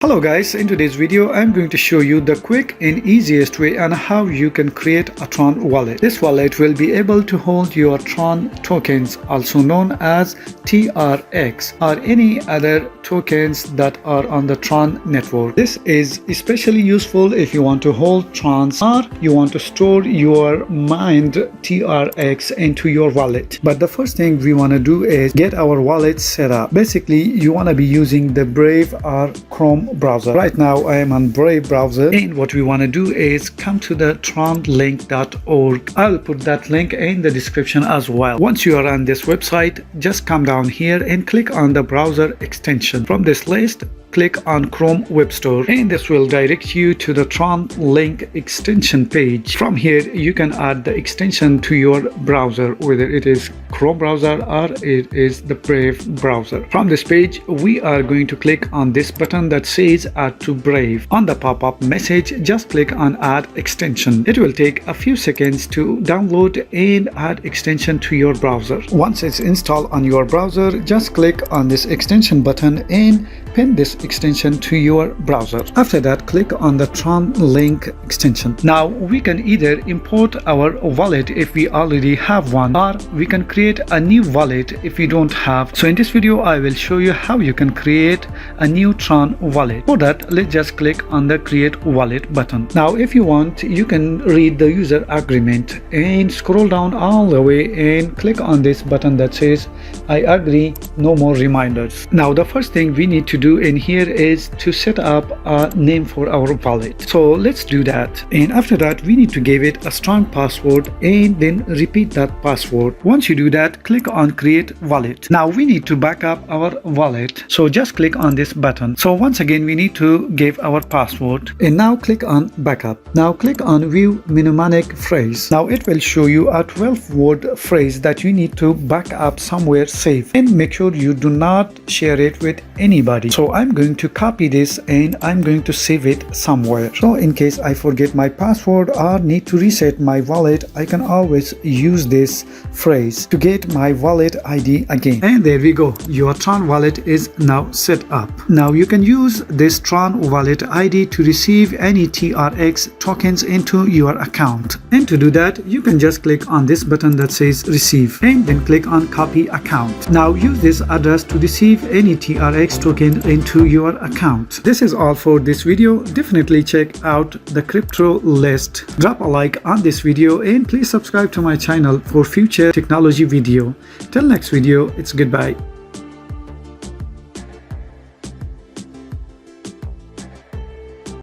Hello guys, in today's video I'm going to show you the quick and easiest way on how you can create a TRON wallet. This wallet will be able to hold your TRON tokens, also known as TRX, or any other tokens that are on the TRON network. This is especially useful if you want to hold TRONs or you want to store your mined TRX into your wallet. But the first thing we want to do is get our wallet set up. Basically, you want to be using the Brave or Chrome browser. Right now I am on Brave browser, and what we want to do is come to the tronlink.org. I'll put that link in the description as well. Once you are on this website, just come down here and click on the browser extension. From this list, click on Chrome Web Store, and this will direct you to the TronLink extension page. From here you can add the extension to your browser, whether it is Chrome browser or it is the Brave browser. From this page we are going to click on this button that says Add to Brave. On the pop-up message, just click on Add Extension. It will take a few seconds to download and add extension to your browser. Once it's installed on your browser, just click on this extension button and pin this extension to your browser. After that, click on the TronLink extension. Now we can either import our wallet if we already have one, or we can create a new wallet if we don't have. So in this video I will show you how you can create a new TRON wallet. For that, let's just click on the Create Wallet button. Now if you want, you can read the user agreement and scroll down all the way and click on this button that says I agree, no more reminders. Now the first thing we need to do in here is to set up a name for our wallet. So let's do that, and after that we need to give it a strong password and then repeat that password. Once you do that, click on Create Wallet. Now we need to back up our wallet, so just click on this button. So once again we need to give our password, and now click on Backup. Now click on View Mnemonic Phrase. Now it will show you a 12-word phrase that you need to back up somewhere safe, and make sure you do not share it with anybody. So I'm going to copy this and I'm going to save it somewhere. So in case I forget my password or need to reset my wallet, I can always use this phrase to get my wallet ID again. And there we go. Your TRON wallet is now set up. Now you can use this TRON wallet ID to receive any TRX tokens into your account. And to do that, you can just click on this button that says Receive, and then click on Copy Account. Now use this address to receive any TRX token into your account. This is all for this video. Definitely check out the crypto list. Drop a like on this video and please subscribe to my channel for future technology video. Till next video, it's goodbye.